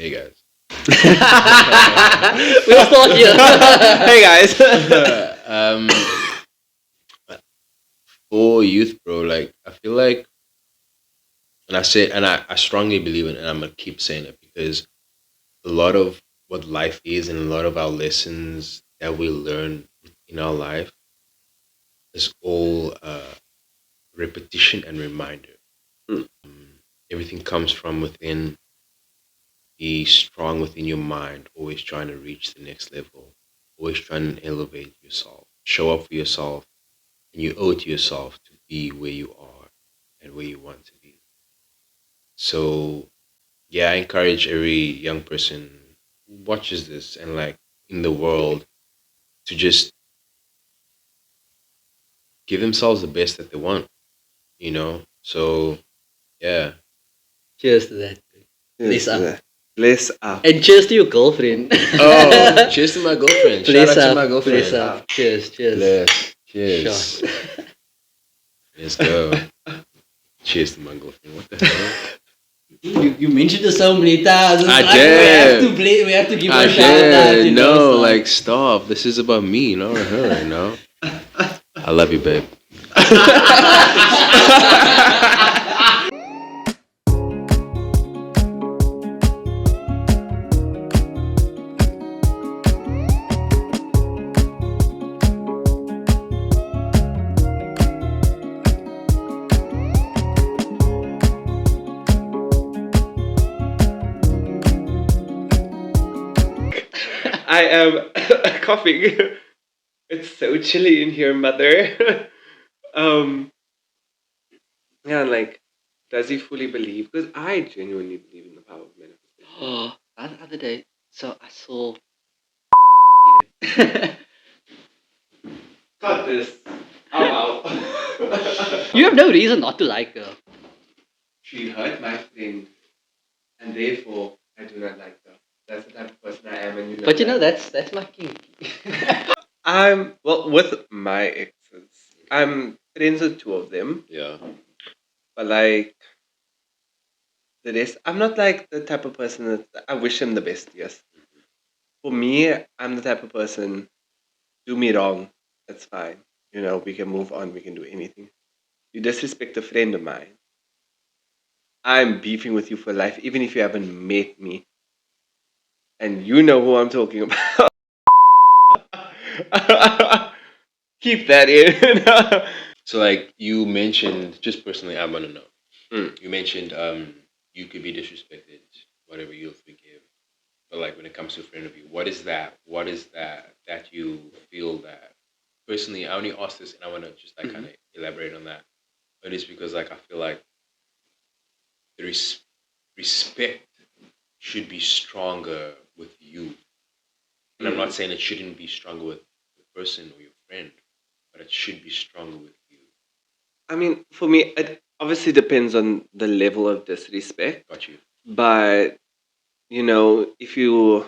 Hey guys. We'll start here. Hey guys. um, for youth, bro, like I feel like, and I strongly believe in it, and I'm gonna keep saying it because a lot of what life is, and a lot of our lessons that we learn in our life is all repetition and reminder. Mm. Everything comes from within. Be strong within your mind, always trying to reach the next level, always trying to elevate yourself, show up for yourself, and you owe it to yourself to be where you are and where you want to be. So, yeah, I encourage every young person who watches this and like in the world to just give themselves the best that they want, you know? So, yeah. Cheers to that. Bless up. Bless up. And cheers to your girlfriend. Oh, cheers to my girlfriend. Shout Bless out to up. my girlfriend. Bless up. Cheers. Cheers. Bless. Cheers. Shot. Let's go. Cheers to my girlfriend. What the hell? You mentioned it so many times. It's I like did. we have to give her I a shout out. did. You know, No, it's like stop. This is about me, not her, you know? I love you, babe. I am coughing. It's so chilly in here, mother. um, yeah, like, does he fully believe? Because I genuinely believe in the power of manifestation. Oh, the other day, so I saw. Cut this. I'm out. You have no reason not to like her. She hurt my friend, and therefore I do not like her. That's the type of person I am, and you know. But you know that. that's my kink. I'm well with my exes. I'm friends with two of them, Yeah. but like the rest, I'm not like the type of person that I wish them the best. Yes, for me, I'm the type of person. Do me wrong, that's fine. You know, we can move on. We can do anything. You disrespect a friend of mine, I'm beefing with you for life, even if you haven't met me, and you know who I'm talking about. Keep that in. So like you mentioned, just personally, I want to know. Mm. You mentioned you could be disrespected, whatever you'll forgive. But like when it comes to a friend of you, what is that? What is that you feel that personally? I only ask this, and I want to just like Mhm. kind of elaborate on that. But it's because like I feel like the respect should be stronger with you, and I'm not saying it shouldn't be stronger with the person or your friend, but it should be stronger with you. I mean, for me, it obviously depends on the level of disrespect, Got you? but you know, if you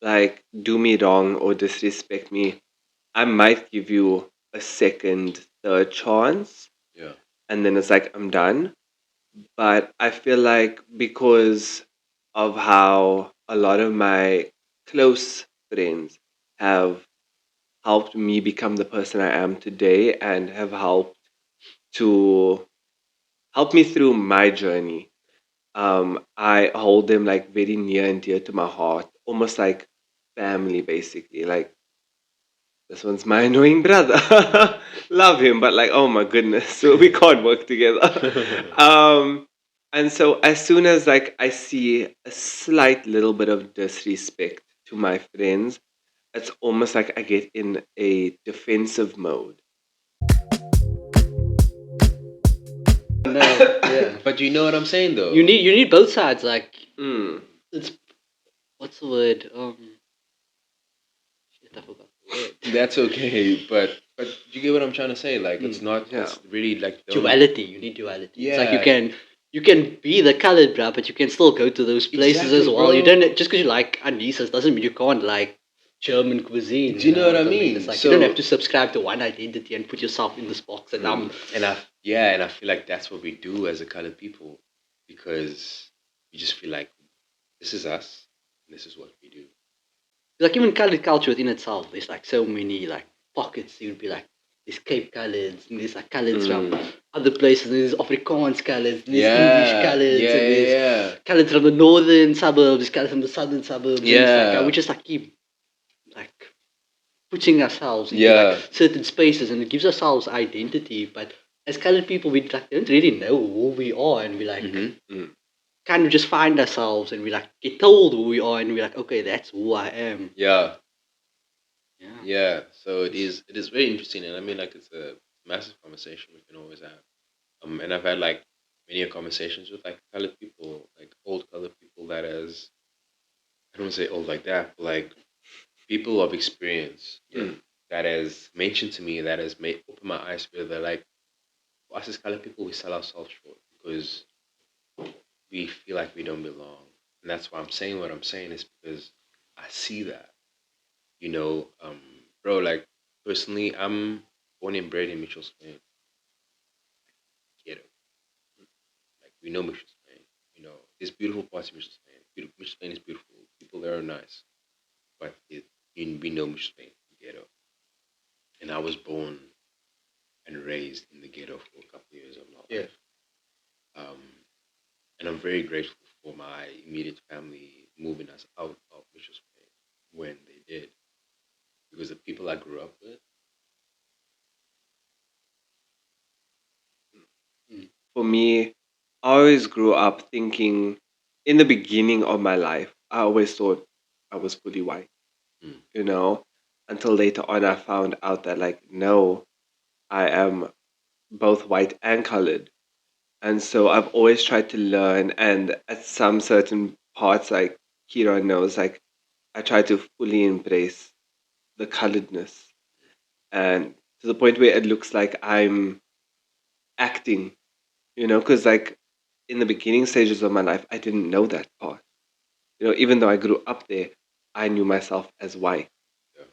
like do me wrong or disrespect me, I might give you a second, third chance, Yeah. and then it's like I'm done. But I feel like because of how a lot of my close friends have helped me become the person I am today and have helped to help me through my journey. I hold them like very near and dear to my heart, almost like family, basically. Like this one's my annoying brother. Love him, but like, oh my goodness, so we can't work together. And so as soon as like I see a slight little bit of disrespect to my friends, it's almost like I get in a defensive mode. No, yeah. But you know what I'm saying though. You need both sides. Like Mm. it's what's the word? Shit, I forgot the word. That's okay, but you get what I'm trying to say. Like it's not. Yeah. It's really like the only- Duality. You need duality. It's like Yeah. you can be the colored bro, but you can still go to those places as Exactly, well. You bro. don't just because you like anisas doesn't mean you can't like German cuisine. Do you know what I I mean? It's like you don't So- have to subscribe to one identity and put yourself in this box. And And I feel like that's what we do as a colored people because we just feel like this is us. And this is what we do. Like even colored culture within itself, there's like so many like pockets. You'd be like there's Cape colors and there's like colors from Mm. other places. And there's Afrikaans colors, and there's English Yeah, colors, yeah, and there's yeah, colors from the northern suburbs, colors from the southern suburbs, and it's like we yeah, just like keep like putting ourselves into like yeah. certain spaces, and it gives ourselves identity. But as colored people, we like don't really know who we are, and we like Mm-hmm. Mm. kind of just find ourselves, and we like get told who we are, and we're like, okay, that's who I am. Yeah, Yeah. yeah. So it is. It is very interesting, and I mean, like, it's a massive conversation we can always have. And I've had like many conversations with like colored people, like old colored people that has I don't want to say old like that, but like people of experience Mm. that has mentioned to me that has made opened my eyes where they're like, for us as colored people, we sell ourselves short because we feel like we don't belong. And that's why I'm saying what I'm saying is because I see that. You know, bro, like personally, I'm born and bred in Mitchell's Plain, ghetto. Like we know Mitchell's Plain. You know, there's beautiful parts of Mitchell's Plain. Beautiful, Mitchell's Plain is beautiful. People there are nice, but we know Mitchell's Plain, ghetto. And I was born and raised in the ghetto for a couple of years of my Yeah. life. Um, and I'm very grateful for my immediate family moving us out of Mitchell's Plain when they did, because the people I grew up with. Mm. For me, I always grew up thinking, in the beginning of my life, I always thought I was fully white, Mm, you know, until later on I found out that, like, no, I am both white and colored. And so I've always tried to learn, and at some certain parts, like Kira knows, like, I try to fully embrace the coloredness, and to the point where it looks like I'm acting, because, like, in the beginning stages of my life, I didn't know that part. Even though I grew up there, I knew myself as white. yeah,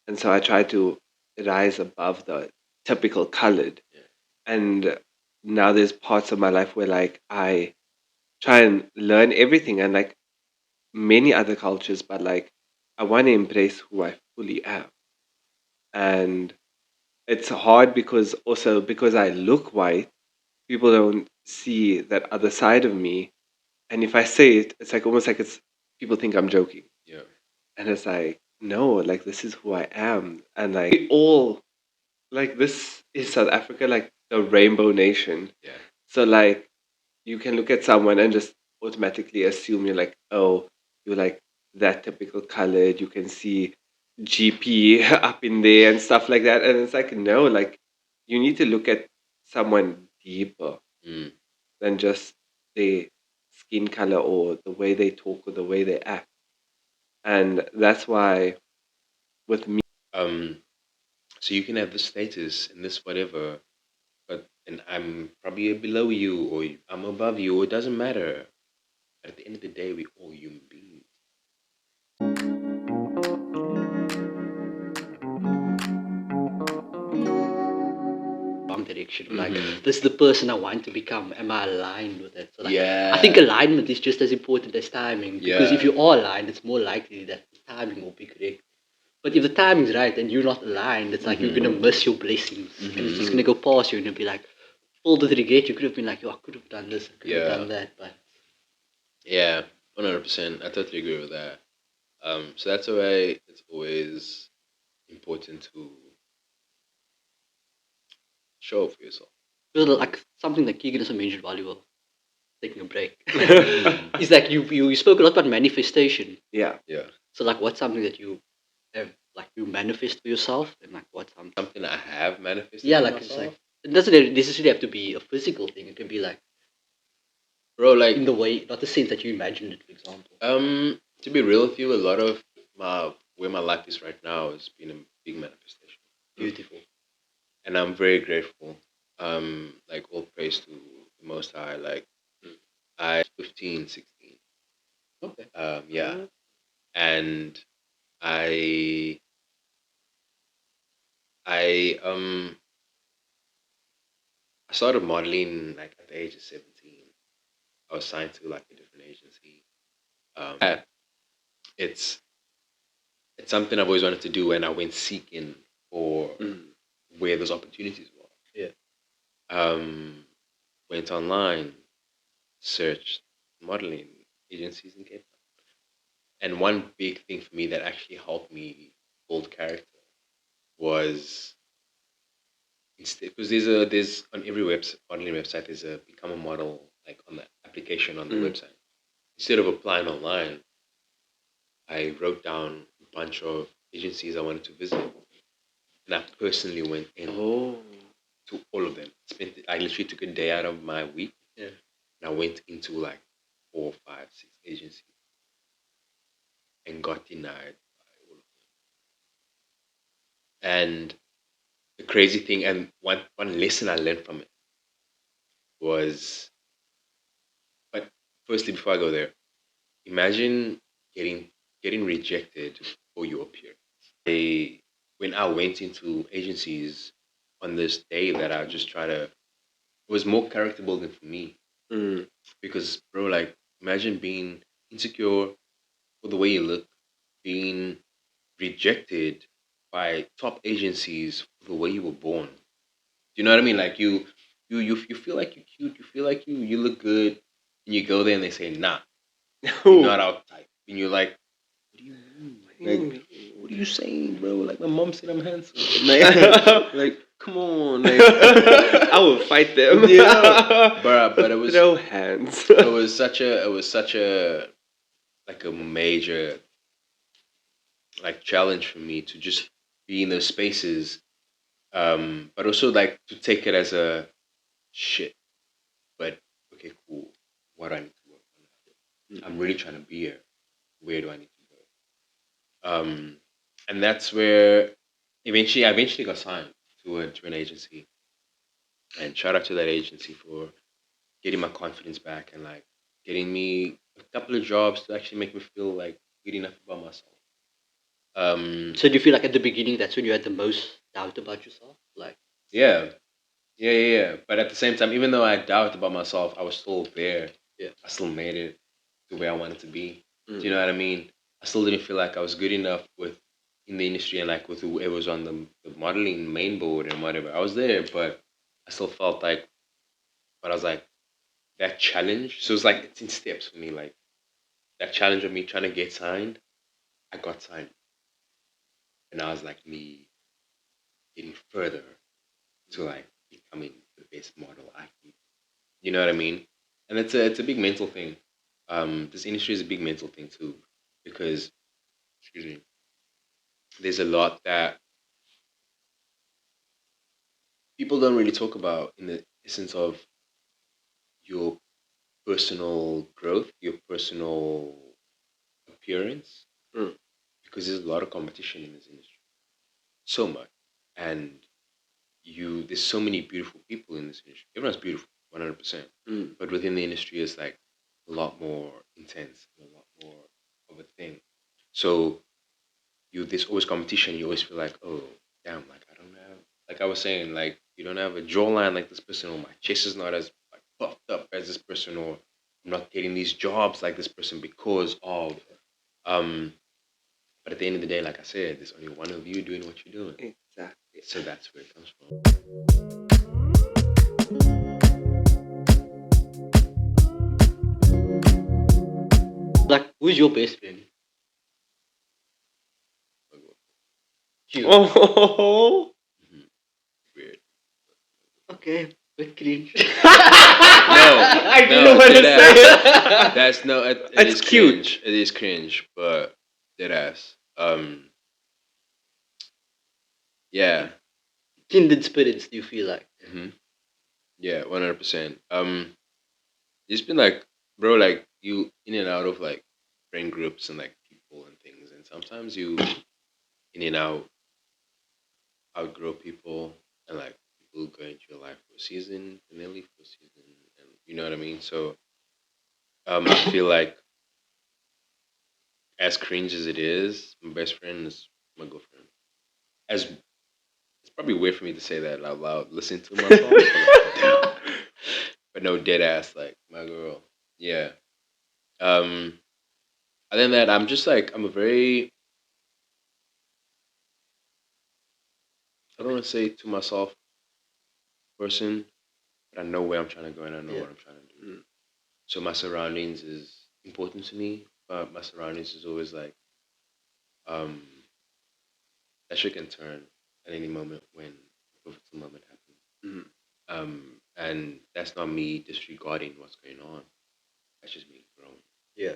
And so I tried to rise above the typical colored. yeah, And now there's parts of my life where, like, I try and learn everything and, like, many other cultures, but, like, I want to embrace who I fully am. And it's hard because also because I look white, people don't see that other side of me. And if I say it, it's like almost like it's people think I'm joking. yeah, And it's like, no, like this is who I am. And like we all like this is South Africa, like the rainbow nation. yeah, So like you can look at someone and just automatically assume you're like, oh, you're like that typical colored. You can see GP up in there and stuff like that. And it's like, no, like you need to look at someone deeper mm, than just their skin color or the way they talk or the way they act. And that's why with me, um. So you can have this status and this whatever, but and I'm probably below you or I'm above you. Or it doesn't matter. At the end of the day, we all human beings. Wrong direction, or like Mm-hmm. this is the person I want to become. Am I aligned with it? So like I think Yeah, alignment is just as important as timing, because if yeah, you are aligned, it's more likely that the timing will be correct. But if the timing's right and you're not aligned, it's like you're gonna mm-hmm. miss your blessings, and it's just Mm-hmm. gonna mm, go past you, and you'll be like filled with regret. You could have been like, yo, I could have done this, I could have Yeah, done that, but yeah, 100%. I totally agree with that. So that's why it's always important to show up for yourself. it was like something that Keegan also mentioned while you were taking a break. Mm, Is like you spoke a lot about manifestation. yeah. yeah, So like, what's something that you have like you manifest for yourself, and like what's something? something I have manifested Yeah, for like it's like myself, it doesn't necessarily have to be a physical thing. It can be like bro. in Like, the way, not the sense that you imagined it, for example. to be real with you, a lot of my where my life is right now has been a big manifestation, Mm. Beautiful. and I'm very grateful. Like all praise to the Most High. Like Mm. I 15, 16. Okay. Yeah, and I I I started modeling like at the age of 17. I was signed to like a different agency, Um, it's it's something I've always wanted to do, and I went seeking for Mm. where those opportunities were. Yeah. Um, Went online, searched modeling agencies in Cape Town, and one big thing for me that actually helped me build character was instead because there's on every website modeling website there's a become a model like on the application on the Mm. website. Instead of applying online, I wrote down a bunch of agencies I wanted to visit, and I personally went in Oh. to all of them. I literally took a day out of my week, Yeah. and I went into like 4, 5, 6 agencies and got denied by all of them. And the crazy thing, and one lesson I learned from it was, but firstly, before I go there, imagine getting getting rejected for your appearance. When I went into agencies on this day that I just try to, it was more character building for me Mm. because, bro, like, imagine being insecure for the way you look, being rejected by top agencies for the way you were born. Do you know what I mean? Like you feel like you're cute, you feel like you look good, and you go there and they say, nah, you're not our type. And you're like, what do you mean? Like, what are you saying, bro? Like my mom said I'm handsome. Like come on, like I will fight them. yeah. But it was Throw hands. it was such a like a major like challenge for me to just be in those spaces. But also like to take it as a shit. But okay, cool. What do I need to work on? I'm really trying to be here. Where do I need to go? And that's where I eventually got signed to an agency. And shout out to that agency for getting my confidence back and like getting me a couple of jobs to actually make me feel like good enough about myself. So do you feel like at the beginning that's when you had the most doubt about yourself? Like, Yeah, yeah. But at the same time, even though I had doubt about myself, I was still there. yeah. I still made it to where I wanted to be. Do Mm. you know what I mean? I still didn't feel like I was good enough with in the industry and like with whoever was on the modeling main board and whatever. I was there, but I still felt like, but I was like that challenge. So it's like it's in steps for me. Like that challenge of me trying to get signed, I got signed, and I was like me getting further to like becoming the best model I can. You know what I mean? And it's a big mental thing. This industry is a big mental thing too, because excuse me, there's a lot that people don't really talk about in the essence of your personal growth, your personal appearance, Mm. because there's a lot of competition in this industry, so much, and there's so many beautiful people in this industry. Everyone's beautiful, 100%, Mm. but within the industry is like a lot more intense, a lot more of a thing. So there's always competition. You always feel like, oh damn, like I don't have, like I was saying, like you don't have a jawline like this person, or my chest is not as like puffed up as this person, or I'm not getting these jobs like this person because of um. But at the end of the day, like I said, there's only one of you doing what you're doing, Exactly. so that's where it comes from. Like, who's your best friend? You. Oh. Mhm. Weird. Okay, bit cringe. I No, don't know what to dead say. ass. That's no. It It's is cute. cringe. It is cringe, but dead ass. Yeah. Kindred spirits, do you feel like? hmm Yeah, 100%. It's been like, bro, like you in and out of like friend groups and like people and things, and sometimes you in and out outgrow people, and like people go into your life for a season and they leave for a season, and you know what I mean. So, I feel like as cringe as it is, my best friend is my girlfriend. As it's probably weird for me to say that out loud, listen to myself, but, like, damn. But no, dead ass, like my girl. Yeah. Um, Other than that, I'm just like I'm a very I don't want to say to myself person, but I know where I'm trying to go and I know Yeah. what I'm trying to do. Mm. So my surroundings is important to me, but my surroundings is always like um that shit can turn at any moment when a pivotal moment happens. Mm. And that's not me disregarding what's going on. That's just me growing. Yeah.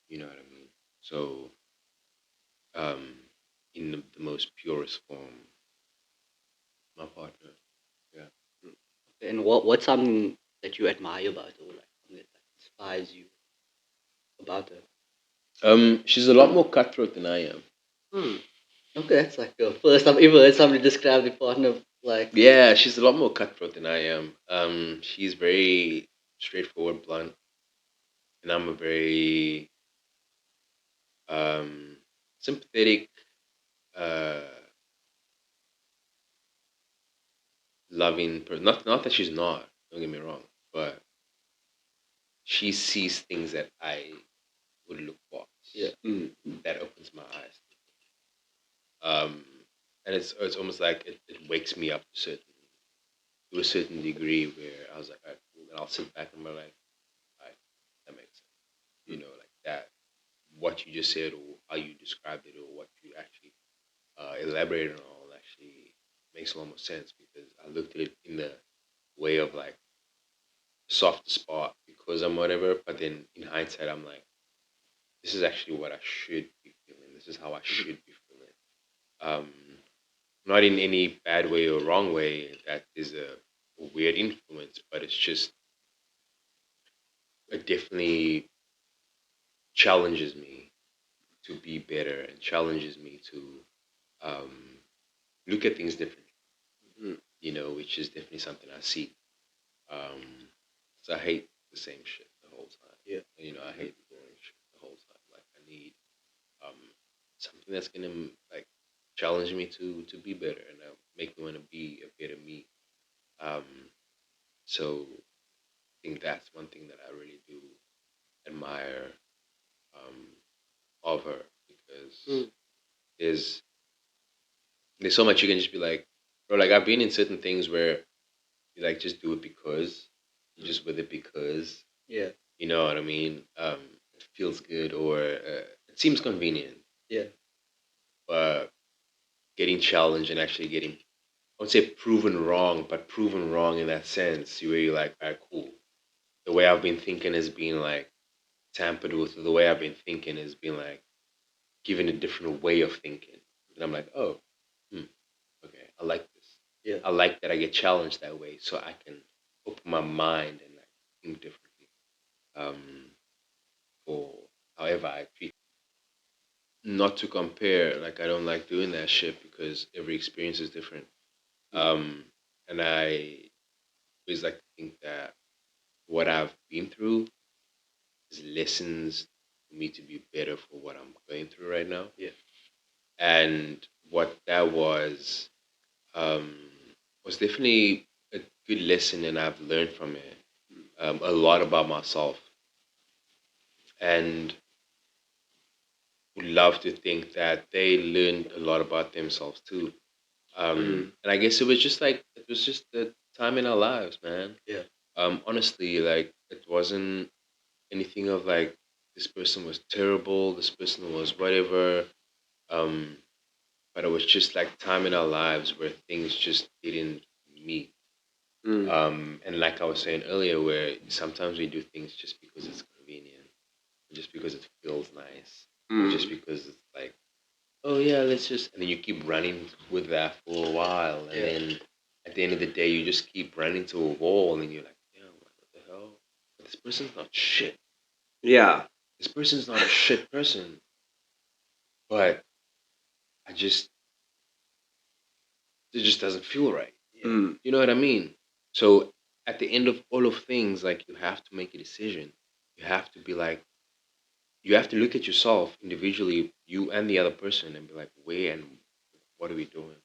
You know what I mean? So, um, in the most purest form, my partner. Yeah. And what's something that you admire about her, or like something that like, inspires you about her? She's a lot more cutthroat than I am. Mm. Okay, that's like the first time ever heard somebody describe the partner like. Yeah, she's a lot more cutthroat than I am. She's very straightforward, blunt, and I'm a very um sympathetic, uh, loving person. Not that she's not. Don't get me wrong, but she sees things that I would look past. Yeah. Mm. That opens my eyes. And it's almost like it wakes me up to a certain degree where I was like, all right, cool. And I'll sit back and be like, all right, that makes sense. You know, like that. What you just said, or how you described it, or what you actually elaborated on, actually makes a lot more sense because I looked at it in the way of like soft spot because I'm whatever. But then in hindsight, I'm like, this is actually what I should be feeling. This is how I should be feeling. Um, Not in any bad way or wrong way. That is a weird influence, but it's just it definitely challenges me to be better and challenges me to um, look at things differently. Mm. You know, which is definitely something I see. Um, so I hate the same shit the whole time. Yeah. You know, I hate the boring shit the whole time. Like I need um, something that's gonna like challenge me to be better and make me want to be a better me. Um, so I think that's one thing that I really do admire um, of her because Mm. there's there's so much you can just be like, bro. Like I've been in certain things where you like just do it because you're just with it because Yeah. you know what I mean. It feels good or it seems convenient, Yeah. but getting challenged and actually getting I would say proven wrong, but proven wrong in that sense where you're like, all right, cool. The way I've been thinking has been like tampered with. The way I've been thinking has been like given a different way of thinking. And I'm like, oh, hmm, okay, I like this. Yeah. I like that I get challenged that way, so I can open my mind and like think differently. Um, for however I treat. Not to compare, like I don't like doing that shit because every experience is different. Um, and I always like to think that what I've been through is lessons for me to be better for what I'm going through right now. Yeah. And what that um, was definitely a good lesson, and I've learned from it a lot about myself. And would love to think that they learned a lot about themselves too. Mm. And I guess it was just like it was just the time in our lives, man. Yeah. Honestly, like it wasn't anything of like this person was terrible, this person was whatever. Um, but it was just like time in our lives where things just didn't meet. Mm. And like I was saying earlier, where sometimes we do things just because it's convenient, or just because it feels nice, or just Mm. because it's like, oh yeah, let's just, and then you keep running with that for a while, and Yeah. then at the end of the day, you just keep running to a wall, and you're like, damn, what the hell? But this person's not shit. Yeah. This person's not a shit person, but I just, it just doesn't feel right. Yeah. Mm. You know what I mean? So at the end of all of things, like you have to make a decision. You have to be like, you have to look at yourself individually, you and the other person, and be like, where and what are we doing?